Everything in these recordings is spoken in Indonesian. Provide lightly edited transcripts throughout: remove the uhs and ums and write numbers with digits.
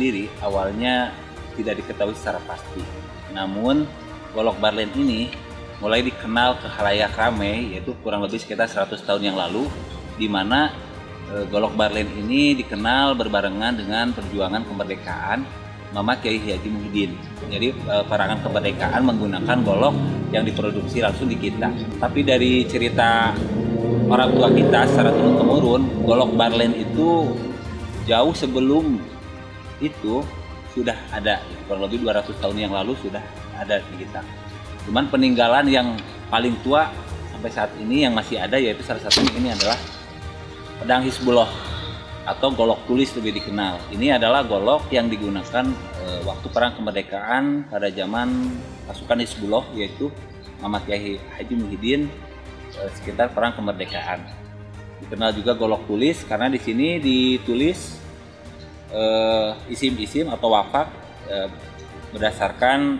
sendiri awalnya tidak diketahui secara pasti. Namun golok barlen ini mulai dikenal ke khalayak ramai yaitu kurang lebih sekitar 100 tahun yang lalu, di mana golok barlen ini dikenal berbarengan dengan perjuangan kemerdekaan Mama Kyai Haji Muhyiddin. Jadi perangan kemerdekaan menggunakan golok yang diproduksi langsung di kita. Tapi dari cerita orang tua kita secara turun-temurun, golok barlen itu jauh sebelum itu sudah ada, kurang lebih 200 tahun yang lalu sudah ada di kita. Cuman peninggalan yang paling tua sampai saat ini yang masih ada yaitu salah satunya ini adalah pedang Hizbullah atau golok tulis lebih dikenal. Ini adalah golok yang digunakan waktu perang kemerdekaan pada zaman pasukan Hizbullah yaitu Mama Kyai Haji Muhyiddin sekitar perang kemerdekaan. Dikenal juga golok tulis karena di sini ditulis isim-isim atau wafat berdasarkan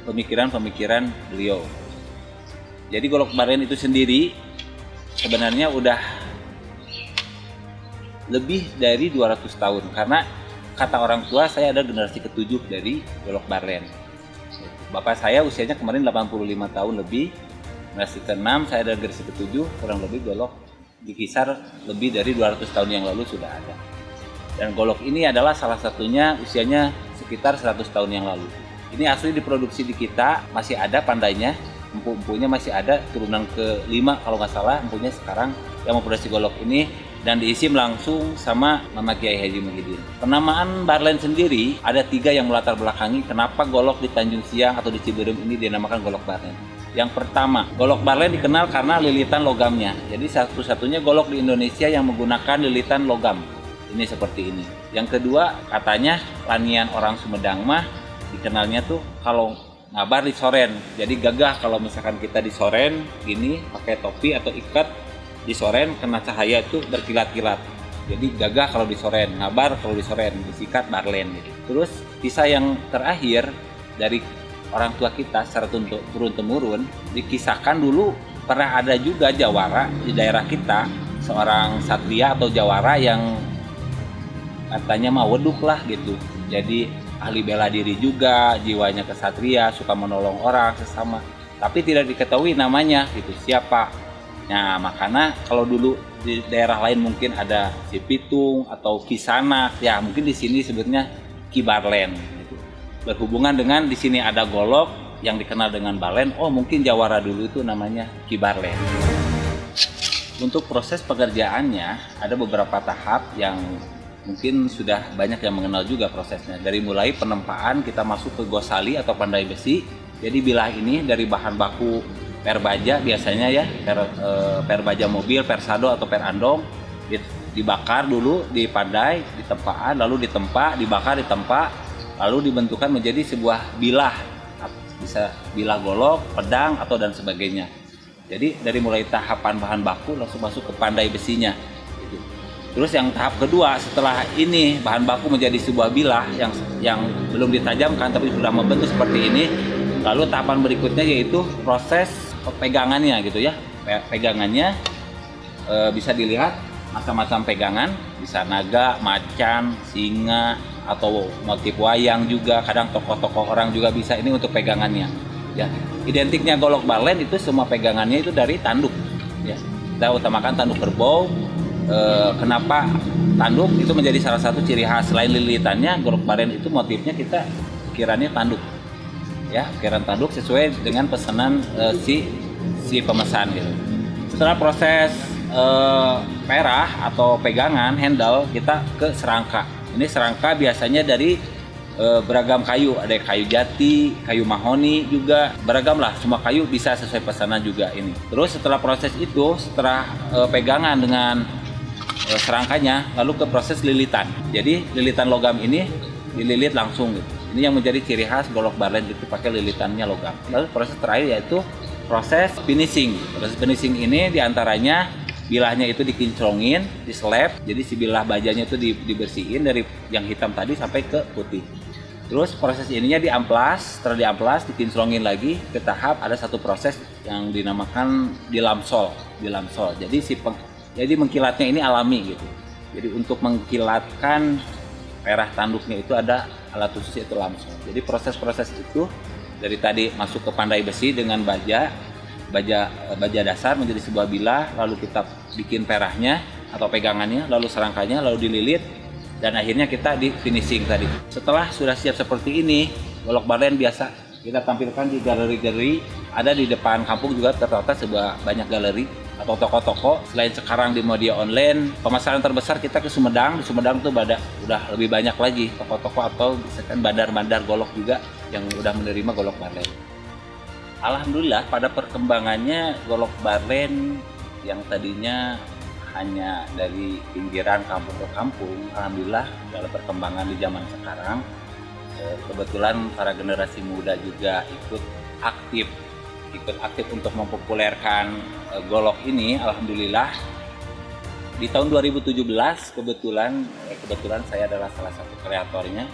pemikiran-pemikiran beliau. Jadi golok barlen itu sendiri sebenarnya udah lebih dari 200 tahun karena kata orang tua saya ada generasi ke-7 dari golok barlen. Bapak saya usianya kemarin 85 tahun lebih, generasi ke-6 saya ada generasi ke-7, kurang lebih golok dikisar lebih dari 200 tahun yang lalu sudah ada. Dan golok ini adalah salah satunya usianya sekitar 100 tahun yang lalu. Ini asli diproduksi di kita, masih ada pandainya, empu-empunya masih ada, turunan ke-5 kalau nggak salah empunya sekarang yang memproduksi golok ini dan diisim langsung sama Mama Kyai Haji Muhyiddin. Penamaan barlen sendiri ada 3 yang melatar belakangi kenapa golok di Tanjung Siang atau di Ciberem ini dinamakan golok barlen. Yang pertama, golok barlen dikenal karena lilitan logamnya. Jadi satu-satunya golok di Indonesia yang menggunakan lilitan logam. Ini seperti ini. Yang kedua, katanya lanian orang Sumedang mah dikenalnya tuh kalau ngabar di soren. Jadi gagah kalau misalkan kita di soren gini pakai topi atau ikat di soren kena cahaya itu berkilat-kilat. Jadi gagah kalau di soren, ngabar kalau di soren, disikat barlen gitu. Terus kisah yang terakhir dari orang tua kita secara turun-temurun dikisahkan dulu pernah ada juga jawara di daerah kita, seorang satria atau jawara yang katanya mah weduk lah gitu. Jadi ahli bela diri juga, jiwanya kesatria, suka menolong orang sesama. Tapi tidak diketahui namanya gitu, siapa. Nah, makanya kalau dulu di daerah lain mungkin ada si Pitung atau Kisanak, ya mungkin di sini sebutnya Ki Barlen gitu. Berhubungan dengan di sini ada golok yang dikenal dengan barlen, oh mungkin jawara dulu itu namanya Ki Barlen. Untuk proses pekerjaannya ada beberapa tahap yang mungkin sudah banyak yang mengenal juga prosesnya. Dari mulai penempaan kita masuk ke gosali atau pandai besi. Jadi bilah ini dari bahan baku per baja biasanya ya, per baja mobil, per sado atau per andong dibakar dulu di pandai, ditempaan, lalu ditempa, dibakar, ditempa, lalu dibentukkan menjadi sebuah bilah. Bisa bilah golok, pedang atau dan sebagainya. Jadi dari mulai tahapan bahan baku langsung masuk ke pandai besinya. Terus yang tahap kedua setelah ini bahan baku menjadi sebuah bilah yang belum ditajamkan tapi sudah membentuk seperti ini, lalu tahapan berikutnya yaitu proses pegangannya gitu ya. Pegangannya bisa dilihat macam-macam pegangan, bisa naga, macan, singa atau motif wayang juga, kadang tokoh-tokoh orang juga bisa ini untuk pegangannya. Ya, identiknya golok barlen itu semua pegangannya itu dari tanduk. Ya, kita utamakan tanduk kerbau. Kenapa tanduk itu menjadi salah satu ciri khas selain lilitannya, golok barlen itu motifnya kita ukirannya tanduk ya, ukiran tanduk sesuai dengan pesanan si pemesan gitu. Setelah proses perah atau pegangan handle kita ke serangka. Ini serangka biasanya dari beragam kayu, ada kayu jati, kayu mahoni juga, beragam lah, semua kayu bisa sesuai pesanan juga ini. Terus setelah proses itu, setelah pegangan dengan serangkanya, lalu ke proses lilitan. Jadi lilitan logam ini dililit langsung gitu. Ini yang menjadi ciri khas golok barlen itu pakai lilitannya logam. Lalu proses terakhir yaitu proses finishing. Proses finishing ini diantaranya bilahnya itu dikinclongin, diseleb. Jadi si bilah bajanya itu dibersihin dari yang hitam tadi sampai ke putih. Terus proses ininya diamplas, setelah diamplas dikinclongin lagi ke tahap ada satu proses yang dinamakan dilamsol. Jadi jadi mengkilatnya ini alami gitu. Jadi untuk mengkilatkan perah tanduknya itu ada alat khusus yaitu lamsong. Jadi proses-proses itu dari tadi masuk ke pandai besi dengan baja dasar menjadi sebuah bilah, lalu kita bikin perahnya atau pegangannya, lalu serangkanya, lalu dililit, dan akhirnya kita di finishing tadi. Setelah sudah siap seperti ini, golok barlen biasa kita tampilkan di galeri-galeri, ada di depan kampung juga tertata sebuah banyak galeri atau toko-toko. Selain sekarang di media online, pemasaran terbesar kita ke Sumedang. Di Sumedang tuh udah lebih banyak lagi toko-toko atau misalkan bandar-bandar golok juga yang udah menerima golok barlen. Alhamdulillah pada perkembangannya golok barlen yang tadinya hanya dari pinggiran kampung ke kampung, alhamdulillah dalam perkembangan di zaman sekarang kebetulan para generasi muda juga ikut aktif untuk mempopulerkan golok ini. Alhamdulillah di tahun 2017 kebetulan saya adalah salah satu kreatornya.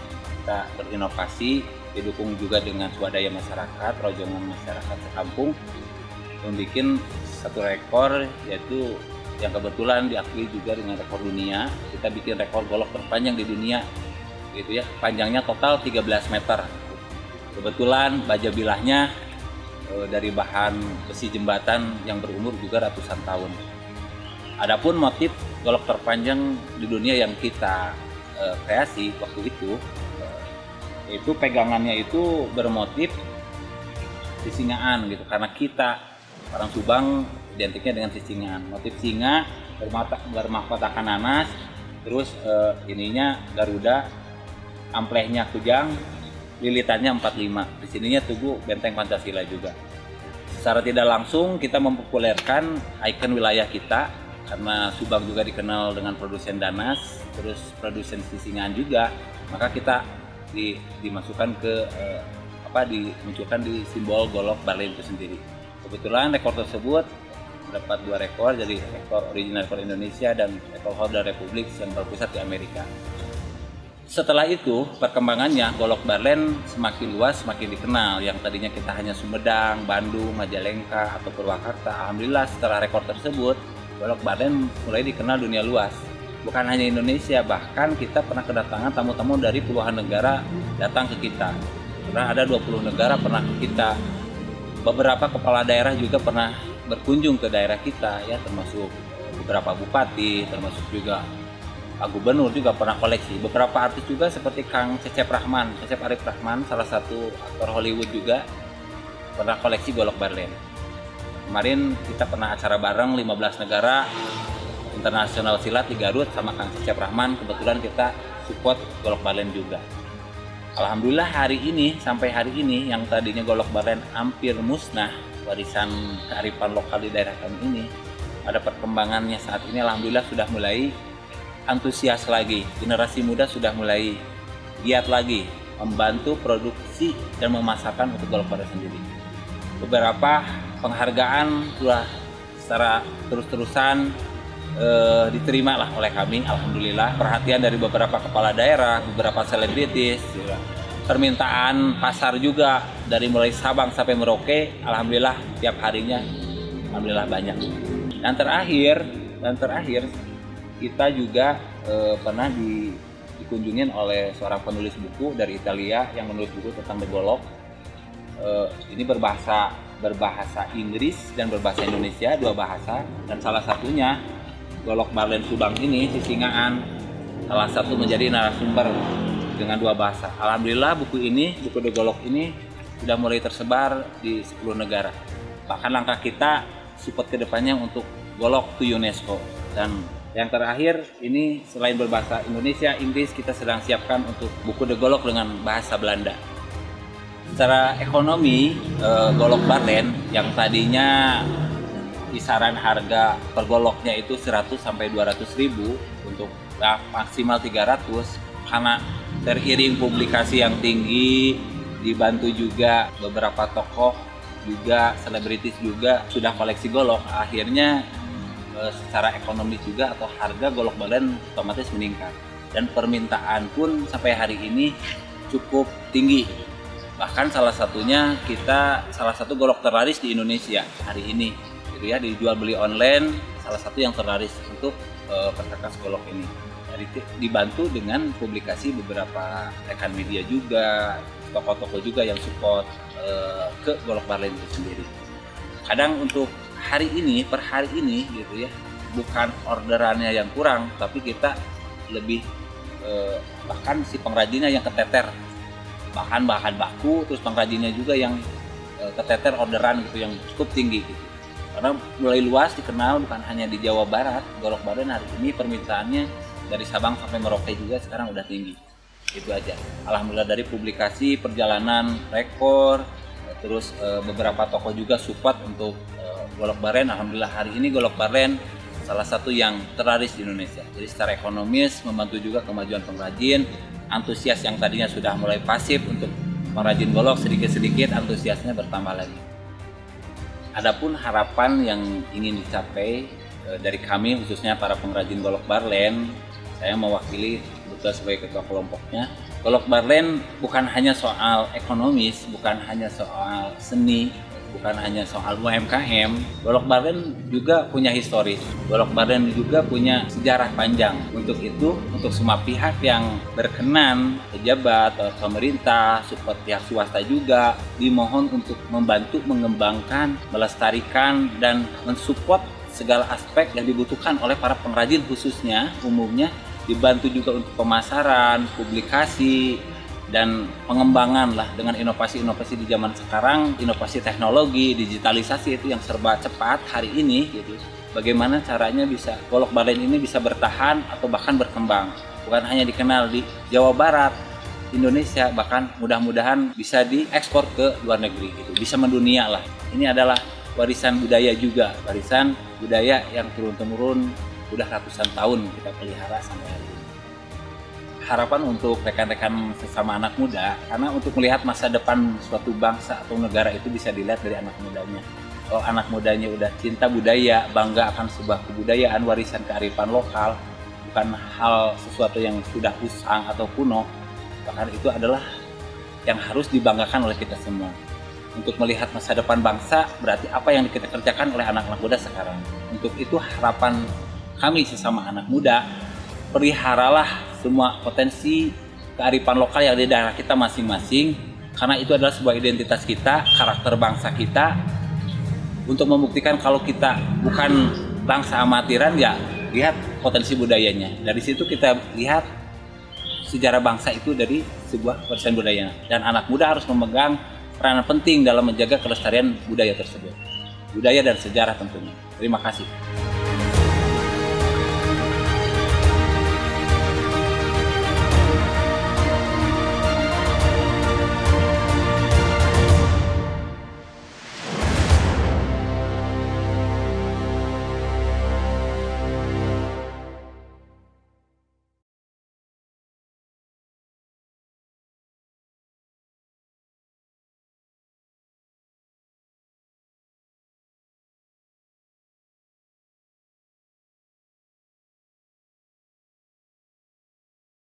Kita berinovasi didukung juga dengan swadaya masyarakat, rojongan masyarakat sekampung, membuat satu rekor, yaitu yang kebetulan diakui juga dengan rekor dunia. Kita bikin rekor golok terpanjang di dunia gitu ya, panjangnya total 13 meter. Kebetulan baja bilahnya dari bahan besi jembatan yang berumur juga ratusan tahun. Adapun motif golok terpanjang di dunia yang kita kreasi waktu itu pegangannya itu bermotif sisingaan gitu, karena kita orang Subang identiknya dengan sisingaan. Motif singa bermahkotakan nanas, terus ininya Garuda, amplehnya kujang, lilitannya 45. Di sininya tugu benteng Pancasila juga. Secara tidak langsung kita mempopulerkan ikon wilayah kita, karena Subang juga dikenal dengan produsen danas, terus produsen sisingan juga, maka kita dimasukkan ke dimunculkan di simbol golok barlen itu sendiri. Kebetulan rekor tersebut mendapat 2 rekor, jadi rekor original rekor Indonesia dan rekor holder Republik yang berpusat di Amerika. Setelah itu perkembangannya golok barlen semakin luas, semakin dikenal. Yang tadinya kita hanya Sumedang, Bandung, Majalengka atau Purwakarta, alhamdulillah setelah rekor tersebut golok barlen mulai dikenal dunia luas. Bukan hanya Indonesia, bahkan kita pernah kedatangan tamu-tamu dari puluhan negara datang ke kita. Pernah ada 20 negara pernah ke kita. Beberapa kepala daerah juga pernah berkunjung ke daerah kita ya, termasuk beberapa bupati, termasuk juga Pak Gubernur juga pernah koleksi. Beberapa artis juga seperti Kang Cecep Arif Rahman, salah satu aktor Hollywood juga pernah koleksi golok barlen. Kemarin kita pernah acara bareng 15 negara internasional silat di Garut sama Kang Cecep Rahman. Kebetulan kita support golok barlen juga. Alhamdulillah sampai hari ini yang tadinya golok barlen hampir musnah, warisan kearifan lokal di daerah kami ini, ada perkembangannya saat ini. Alhamdulillah sudah mulai antusias lagi, generasi muda sudah mulai giat lagi membantu produksi dan memasarkan untuk golok barlen sendiri. Beberapa penghargaan sudah secara terus-terusan diterima lah oleh kami, alhamdulillah. Perhatian dari beberapa kepala daerah, beberapa selebritis, permintaan pasar juga dari mulai Sabang sampai Merauke, alhamdulillah tiap harinya alhamdulillah banyak. Dan terakhir kita juga pernah dikunjungin oleh seorang penulis buku dari Italia yang menulis buku tentang golok. Ini berbahasa Inggris dan berbahasa Indonesia, 2 bahasa, dan salah satunya golok barlen Subang ini, sisingaan, salah satu menjadi narasumber dengan 2 bahasa. Alhamdulillah buku The Golok ini sudah mulai tersebar di 10 negara. Bahkan langkah kita support ke depannya untuk golok to UNESCO. Dan yang terakhir ini selain berbahasa Indonesia, Inggris, kita sedang siapkan untuk buku The Golok dengan bahasa Belanda. Secara ekonomi, golok barlen yang tadinya kisaran harga per goloknya itu 100 sampai 200 ribu untuk maksimal 300, karena teriring publikasi yang tinggi, dibantu juga beberapa tokoh juga, selebritis juga sudah koleksi golok, akhirnya secara ekonomi juga atau harga golok barlen otomatis meningkat, dan permintaan pun sampai hari ini cukup tinggi. Bahkan salah satu golok terlaris di Indonesia hari ini gitu ya, dijual beli online, salah satu yang terlaris untuk perkakas golok ini. dibantu dengan publikasi beberapa rekan media juga, toko-toko juga yang support ke Golok Barlen itu sendiri. Kadang untuk hari ini, per hari ini gitu ya, bukan orderannya yang kurang, tapi kita lebih bahkan si pengrajinnya yang keteter, bahan baku, terus pengrajinnya juga yang keteter orderan gitu, yang cukup tinggi gitu. Karena mulai luas dikenal bukan hanya di Jawa Barat, Golok Barlen hari ini permintaannya dari Sabang sampai Merauke juga sekarang udah tinggi. Itu aja. Alhamdulillah dari publikasi, perjalanan, rekor, terus beberapa toko juga support untuk Golok Barlen. Alhamdulillah hari ini Golok Barlen salah satu yang terlaris di Indonesia. Jadi secara ekonomis membantu juga kemajuan pengrajin, antusias yang tadinya sudah mulai pasif untuk pengrajin golok sedikit-sedikit antusiasnya bertambah lagi. Adapun harapan yang ingin dicapai dari kami khususnya para pengrajin Golok Barlen, saya mewakili betul sebagai ketua kelompoknya. Golok Barlen bukan hanya soal ekonomis, bukan hanya soal seni, bukan hanya soal UMKM. Golok Barlen juga punya historis. Golok Barlen juga punya sejarah panjang. Untuk itu, untuk semua pihak yang berkenan, pejabat, pemerintah, support pihak swasta juga, dimohon untuk membantu mengembangkan, melestarikan, dan mensupport segala aspek yang dibutuhkan oleh para pengrajin khususnya, umumnya, dibantu juga untuk pemasaran, publikasi, dan pengembangan lah dengan inovasi-inovasi di zaman sekarang, inovasi teknologi, digitalisasi itu yang serba cepat hari ini gitu. Bagaimana caranya bisa Golok Barlen ini bisa bertahan atau bahkan berkembang. Bukan hanya dikenal di Jawa Barat, Indonesia, bahkan mudah-mudahan bisa diekspor ke luar negeri gitu. Bisa mendunia lah. Ini adalah warisan budaya juga, warisan budaya yang turun-temurun udah ratusan tahun kita pelihara sampai hari ini. Harapan untuk rekan-rekan sesama anak muda, karena untuk melihat masa depan suatu bangsa atau negara itu bisa dilihat dari anak mudanya. Kalau anak mudanya udah cinta budaya, bangga akan sebuah kebudayaan, warisan kearifan lokal, bukan hal sesuatu yang sudah usang atau kuno, bahkan itu adalah yang harus dibanggakan oleh kita semua. Untuk melihat masa depan bangsa, berarti apa yang kita kerjakan oleh anak-anak muda sekarang. Untuk itu harapan kami sesama anak muda, peliharalah semua potensi kearifan lokal yang ada di daerah kita masing-masing, karena itu adalah sebuah identitas kita, karakter bangsa kita. Untuk membuktikan kalau kita bukan bangsa amatiran, ya lihat potensi budayanya. Dari situ kita lihat sejarah bangsa itu dari sebuah warisan budaya. Dan anak muda harus memegang peranan penting dalam menjaga kelestarian budaya tersebut. Budaya dan sejarah tentunya. Terima kasih.